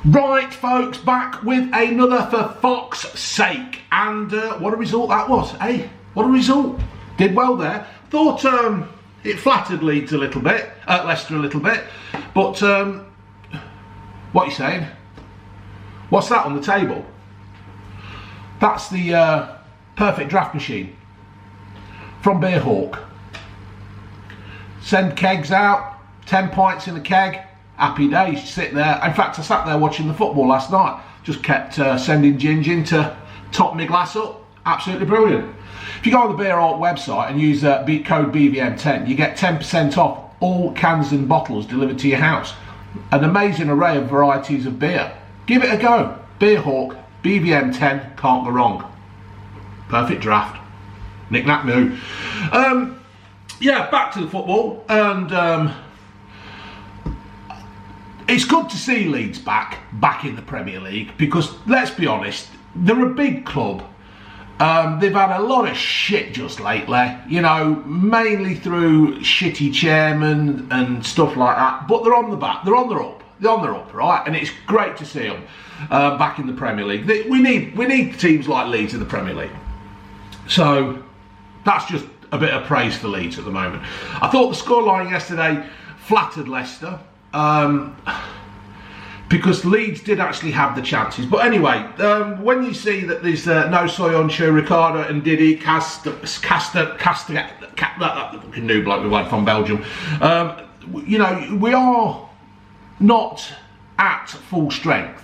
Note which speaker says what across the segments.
Speaker 1: Right, folks, back with another For Fox's Sake. And what a result that was, eh? What a result. Did well there. Thought it flattered Leeds a little bit, Leicester a little bit. But, what are you saying? What's that on the table? That's the perfect draft machine from Beer Hawk. Send kegs out, 10 pints in a keg. Happy days, sit there. In fact, I sat there watching the football last night. Just kept sending ginge in to top my glass up. Absolutely brilliant. If you go on the Beer Hawk website and use code BVM10, you get 10% off all cans and bottles delivered to your house. An amazing array of varieties of beer. Give it a go. Beer Hawk, BVM10, can't go wrong. Perfect draft. Knick knack moo. Yeah, back to the football, and it's good to see Leeds back in the Premier League, because let's be honest, they're a big club. They've had a lot of shit just lately, you know, mainly through shitty chairmen and stuff like that. But they're on the back, they're on their up, right? And it's great to see them back in the Premier League. We need teams like Leeds in the Premier League. So that's just a bit of praise for Leeds at the moment. I thought the scoreline yesterday flattered Leicester. Because Leeds did actually have the chances. But anyway, when you see that there's no Soyuncu, Ricardo and Didi, that fucking new bloke we went from Belgium, you know, we are not at full strength,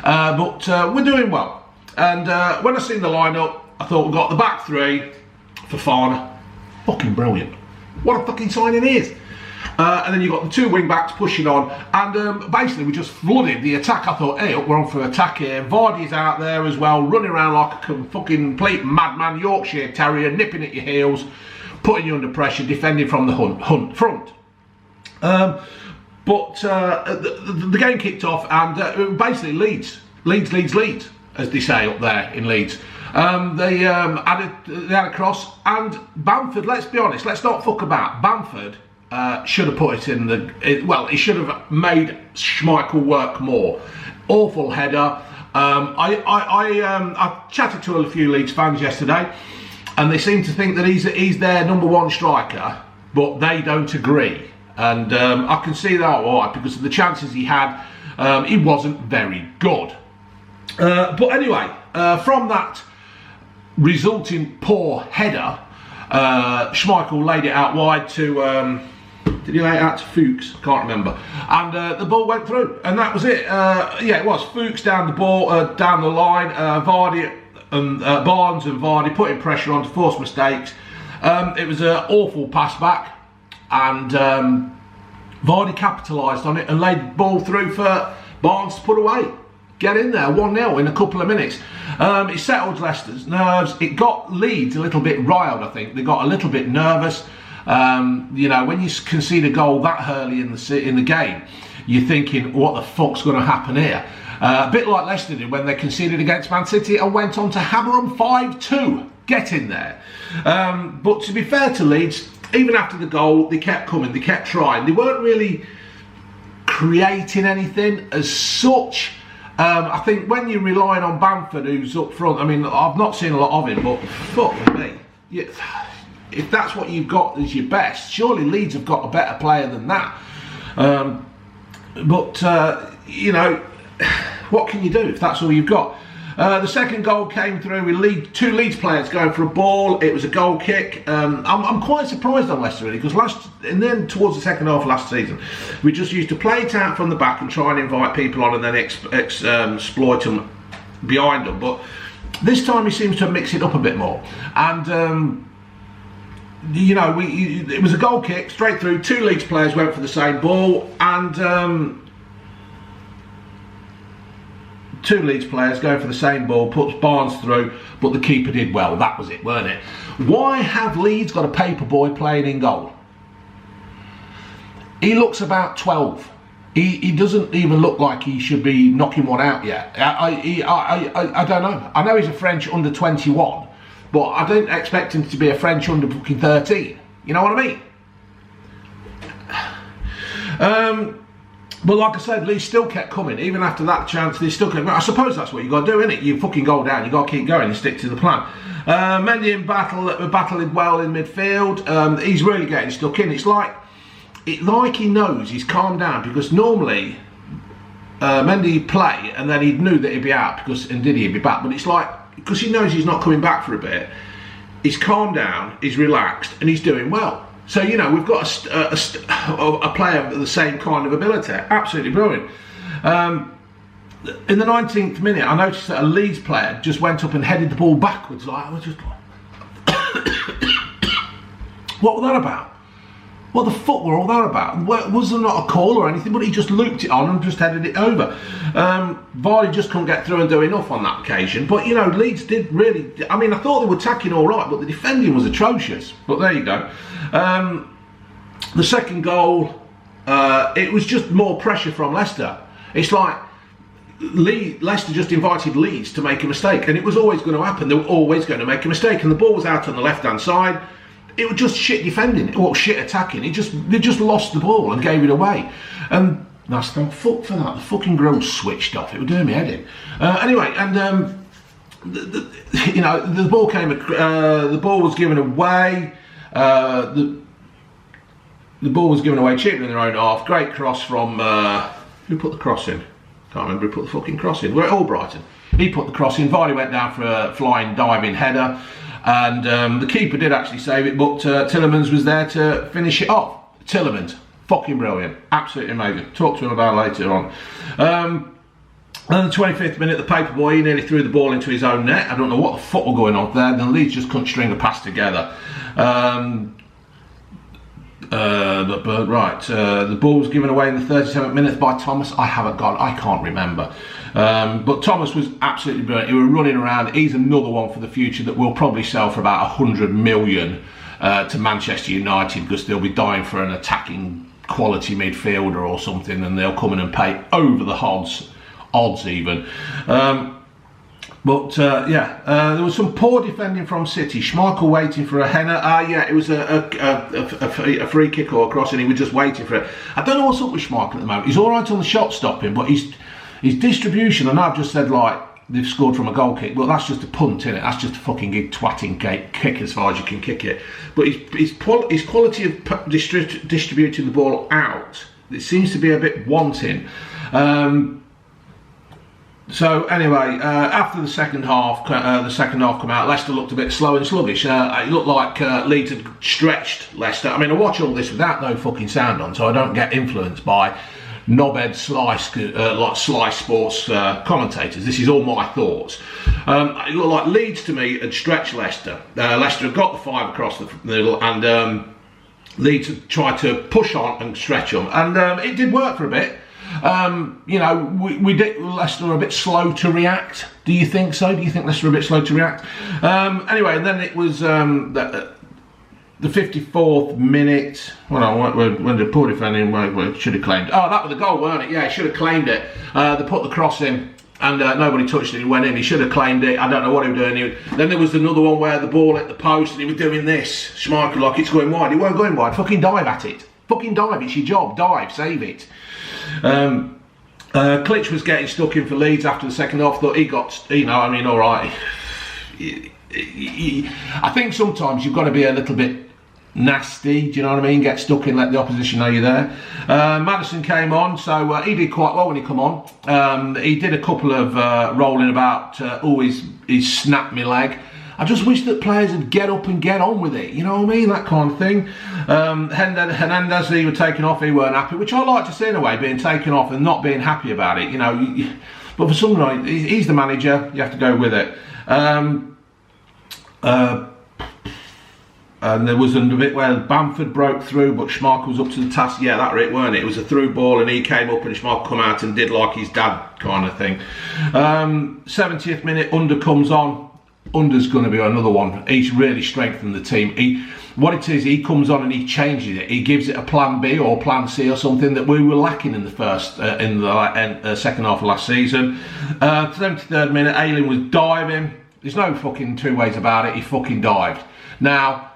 Speaker 1: but we're doing well. And when I seen the lineup, I thought we got the back three for Fana. Fucking brilliant. What a fucking signing he is. And then you've got the two wing backs pushing on, and basically we just flooded the attack. I thought, hey, we're on for attack here. Vardy's out there as well, running around like a fucking complete madman, Yorkshire Terrier, nipping at your heels, putting you under pressure, defending from the front. But the game kicked off, and basically Leeds, as they say up there in Leeds. They had a cross, and Bamford, let's be honest, let's not fuck about. Bamford should have put it in the... well, he should have made Schmeichel work more. Awful header. I chatted to a few Leeds fans yesterday, and they seem to think that he's their number one striker, but they don't agree. And I can see that why, because of the chances he had, he wasn't very good. But anyway, from that resulting poor header, Schmeichel laid it out wide to... did he lay it out to Fuchs? Can't remember. And the ball went through, and that was it. Yeah, it was Fuchs down the ball, down the line. Vardy and Barnes and Vardy putting pressure on to force mistakes. It was an awful pass back, and Vardy capitalised on it and laid the ball through for Barnes to put away. Get in there, 1-0 in a couple of minutes. It settled Leicester's nerves. It got Leeds a little bit riled, I think. They got a little bit nervous. You know, when you concede a goal that early in the game, you're thinking, what the fuck's going to happen here? A bit like Leicester did when they conceded against Man City and went on to hammer them 5-2. Get in there. But to be fair to Leeds, even after the goal, they kept coming, they kept trying. They weren't really creating anything as such. I think when you're relying on Bamford, who's up front, I mean, I've not seen a lot of him, but fuck me. If that's what you've got as your best, surely Leeds have got a better player than that. But you know, what can you do if that's all you've got? The second goal came through with two Leeds players going for a ball. It was a goal kick. I'm quite surprised on Leicester, really, because then towards the second half of last season, we just used to play it out from the back and try and invite people on and then exploit them behind them. But this time he seems to mix it up a bit more. And you know, it was a goal kick straight through. Two Leeds players went for the same ball, and two Leeds players going for the same ball, puts Barnes through, but the keeper did well. That was it, weren't it? Why have Leeds got a paper boy playing in goal? He looks about 12. He doesn't even look like he should be knocking one out yet. I don't know. I know he's a French under 21, but I don't expect him to be a French under fucking 13. You know what I mean? But like I said, Leeds still kept coming. Even after that chance, they still kept. I suppose that's what you got to do, innit? You fucking go down, you got to keep going and stick to the plan. Mendy in battling well in midfield. He's really getting stuck in. It's like he knows he's calmed down, because normally Mendy would play and then he knew that he'd be out, and he'd be back. But it's like, because he knows he's not coming back for a bit, he's calmed down, he's relaxed, and he's doing well. So, you know, we've got a player with the same kind of ability. Absolutely brilliant. In the 19th minute, I noticed that a Leeds player just went up and headed the ball backwards. Like, I was just what was that about? What the fuck were all that about? Was there not a call or anything? But he just looped it on and just headed it over. Vardy just couldn't get through and do enough on that occasion. But, you know, Leeds did really... I mean, I thought they were attacking all right, but the defending was atrocious. But there you go. The second goal, it was just more pressure from Leicester. It's like Leicester just invited Leeds to make a mistake, and it was always going to happen. They were always going to make a mistake, and the ball was out on the left-hand side. It was just shit defending, or shit attacking. They just lost the ball and gave it away. And that's no fuck for that. The fucking grill switched off. It was doing me head in. Anyway, and you know, the ball came. The ball was given away. The ball was given away cheaply in their own half. Great cross from who put the cross in? Can't remember who put the fucking cross in. We're all Brighton. He put the cross in. Vardy went down for a flying diving header. And the keeper did actually save it, but Tielemans was there to finish it off. Tielemans, fucking brilliant, absolutely amazing. Talk to him about it later on. And in the 25th minute, the paperboy, he nearly threw the ball into his own net. I don't know what the fuck was going on there. Then Leeds just couldn't string a pass together. The ball was given away in the 37th minute by Thomas. I can't remember. But Thomas was absolutely brilliant. He was running around. He's another one for the future that will probably sell for about 100 million to Manchester United, because they'll be dying for an attacking quality midfielder or something, and they'll come in and pay over the odds even. There was some poor defending from City. Schmeichel waiting for a header. It was a free kick or a cross, and he was just waiting for it. I don't know what's up with Schmeichel at the moment. He's all right on the shot stopping, but his distribution, and I've just said, like, they've scored from a goal kick. Well, that's just a punt, innit? That's just a fucking twatting kick as far as you can kick it. But his quality of distributing the ball out, it seems to be a bit wanting. So anyway, after the second half come out, Leicester looked a bit slow and sluggish. It looked like Leeds had stretched Leicester. I mean, I watch all this without no fucking sound on, so I don't get influenced by knobhead Sly Sports commentators. This is all my thoughts. It looked like Leeds to me had stretched Leicester. Leicester had got the 5 across the middle, and Leeds had tried to push on and stretch them, and it did work for a bit. You know, Leicester were a bit slow to react. Do you think so? Do you think Leicester were a bit slow to react? Anyway, and then it was the 54th minute. When the poor defending should have claimed. Oh, that was the goal, weren't it? Yeah, he should have claimed it. They put the cross in, and nobody touched it. He went in. He should have claimed it. I don't know what he was doing. Then there was another one where the ball hit the post, and he was doing this. Schmeichel, like, it's going wide. He weren't going wide. Fucking dive at it. Fucking dive. It's your job. Dive. Save it. Klitsch was getting stuck in for Leeds after the second half. Thought he got, all right. I think sometimes you've got to be a little bit nasty, do you know what I mean? Get stuck in, let the opposition know you're there. Maddison came on, so he did quite well when he come on. He did a couple of rolling about, he snapped me leg. I just wish that players would get up and get on with it, you know what I mean? That kind of thing. Hernandez, he was taken off, he weren't happy, which I like to see in a way, being taken off and not being happy about it, you know. But for some reason, he's the manager, you have to go with it. And there was a bit where Bamford broke through, but Schmeichel was up to the task. Yeah, that was it, weren't it? It was a through ball, and he came up, and Schmeichel come out and did like his dad kind of thing. 70th minute, Under comes on. Under's going to be another one. He's really strengthened the team. What it is, he comes on and he changes it. He gives it a plan B or plan C or something that we were lacking in the second half of last season. 73rd minute, Elland was diving. There's no fucking two ways about it. He fucking dived. Now,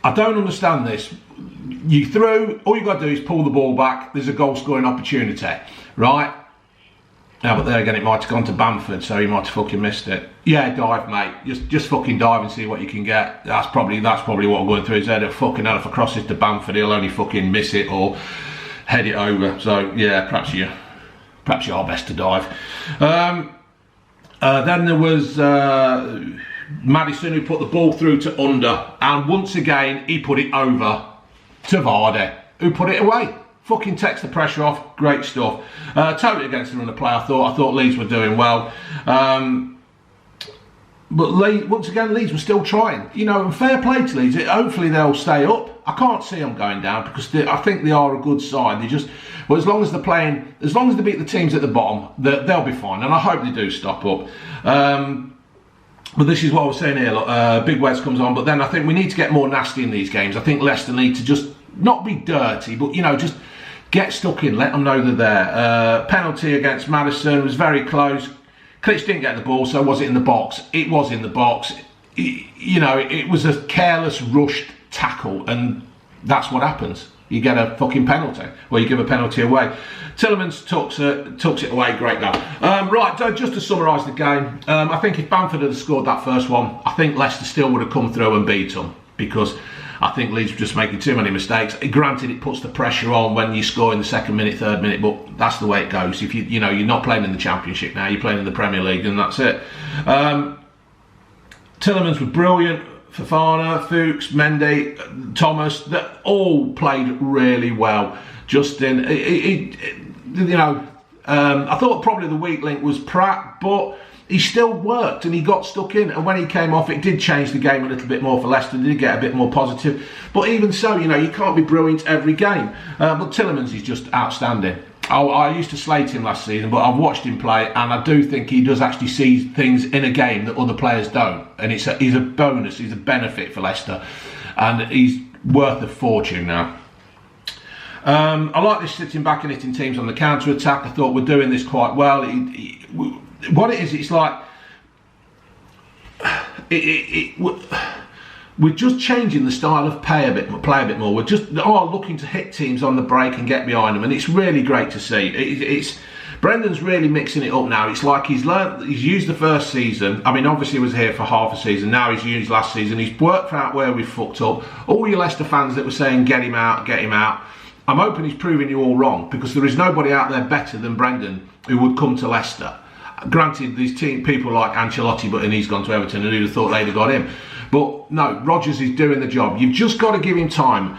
Speaker 1: I don't understand this. you through, all you got to do is pull the ball back, there's a goal scoring opportunity, right? Now, but there again, it might have gone to Bamford, so he might have fucking missed it. Yeah, dive, mate. Just fucking dive and see what you can get. That's probably what I'm going through his head. Fucking hell, if I cross it to Bamford, he'll only fucking miss it or head it over. So yeah, perhaps you are best to dive. Then there was Maddison, who put the ball through to under, and once again he put it over to Vardy, who put it away. Fucking takes the pressure off. Great stuff. Totally against the run of play. I thought Leeds were doing well, but once again Leeds were still trying. You know, and fair play to Leeds. Hopefully they'll stay up. I can't see them going down because I think they are a good side. Well, as long as they're playing, as long as they beat the teams at the bottom, they'll be fine. And I hope they do stop up. But this is what I was saying here. Look, Big Wes comes on, but then I think we need to get more nasty in these games. I think Leicester need to just not be dirty, but you know, just get stuck in, let them know they're there. Penalty against Maddison was very close. Klitsch didn't get the ball, so was it in the box? It was in the box. You know, it was a careless, rushed tackle, and that's what happens. You get a fucking penalty, or you give a penalty away. Tielemans tucks it away, great goal. Right, just to summarise the game, I think if Bamford had scored that first one, I think Leicester still would have come through and beat them, because I think Leeds were just making too many mistakes. Granted, it puts the pressure on when you score in the second minute, third minute, but that's the way it goes. If you know, you're not playing in the Championship now, you're playing in the Premier League, and that's it. Tielemans was brilliant. Fofana, Fuchs, Mendy, Thomas, they all played really well. Justin, you know, I thought probably the weak link was Pratt, but he still worked and he got stuck in, and when he came off it did change the game a little bit more for Leicester. They did get a bit more positive, but even so, you know, you can't be brilliant every game. But Tielemans is just outstanding. I used to slate him last season, but I've watched him play, and I do think he does actually see things in a game that other players don't, and he's a bonus, he's a benefit for Leicester, and he's worth a fortune now. I like this sitting back and hitting teams on the counter attack. I thought we're doing this quite well. What it is, it's like we're just changing the style of play a bit more. We're just looking to hit teams on the break and get behind them, and it's really great to see. Brendan's really mixing it up now. It's like he's used the first season. I mean, obviously he was here for half a season. Now he's used last season. He's worked out where we fucked up. All you Leicester fans that were saying get him out, I'm hoping he's proving you all wrong, because there is nobody out there better than Brendan who would come to Leicester. Granted, these people like Ancelotti, and he's gone to Everton, and who'd have thought they'd have got him. But no, Rodgers is doing the job. You've just got to give him time.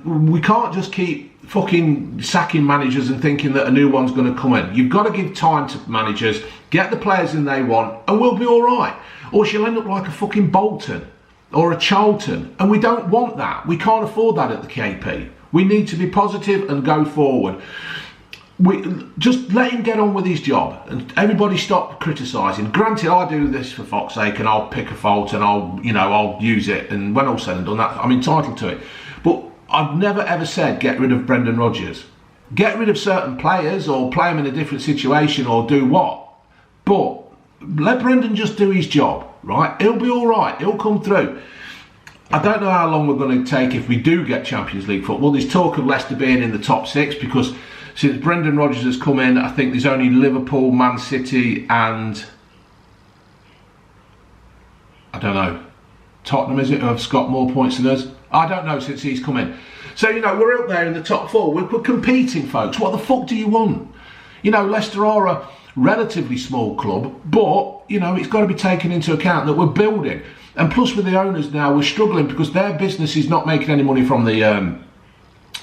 Speaker 1: We can't just keep fucking sacking managers and thinking that a new one's going to come in. You've got to give time to managers, get the players in they want, and we'll be all right. Or she'll end up like a fucking Bolton or a Charlton, and we don't want that. We can't afford that at the KP. We need to be positive and go forward. We just let him get on with his job, and everybody stop criticising. Granted, I do this for fuck's sake, and I'll pick a fault and I'll use it, and when all said and done, that I'm entitled to it. But I've never ever said get rid of Brendan Rodgers. Get rid of certain players or play them in a different situation or do what. But let Brendan just do his job, right? He'll be all right. He'll come through. I don't know how long we're going to take if we do get Champions League football. There's talk of Leicester being in the top 6, because since Brendan Rodgers has come in, I think there's only Liverpool, Man City and, I don't know, Tottenham, is it, who have got more points than us? I don't know, since he's come in. So, you know, we're up there in the top 4. We're competing, folks. What the fuck do you want? You know, Leicester are a relatively small club, but, you know, it's got to be taken into account that we're building. And plus with the owners now, we're struggling because their business is not making any money from the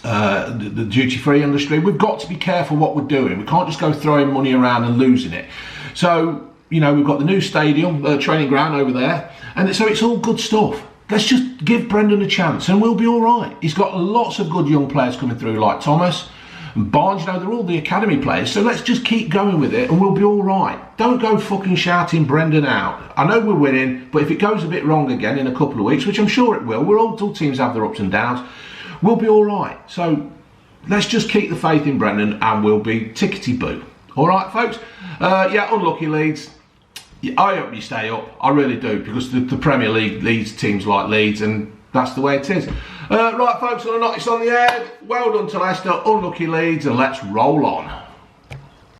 Speaker 1: duty-free industry. We've got to be careful what we're doing. We can't just go throwing money around and losing it. So, you know, we've got the new stadium, training ground over there, and so it's all good stuff. Let's just give Brendan a chance and we'll be all right. He's got lots of good young players coming through, like Thomas and Barnes. You know, they're all the academy players, so let's just keep going with it and we'll be all right. Don't go fucking shouting Brendan out. I know we're winning, but if it goes a bit wrong again in a couple of weeks, which I'm sure it will, all teams have their ups and downs, we'll be all right. So let's just keep the faith in Brendan and we'll be tickety-boo. All right, folks? Yeah, unlucky Leeds. I hope you stay up. I really do, because the Premier League leads teams like Leeds, and that's the way it is. Right folks, on a notice on the head, well done to Leicester, unlucky Leeds, and let's roll on.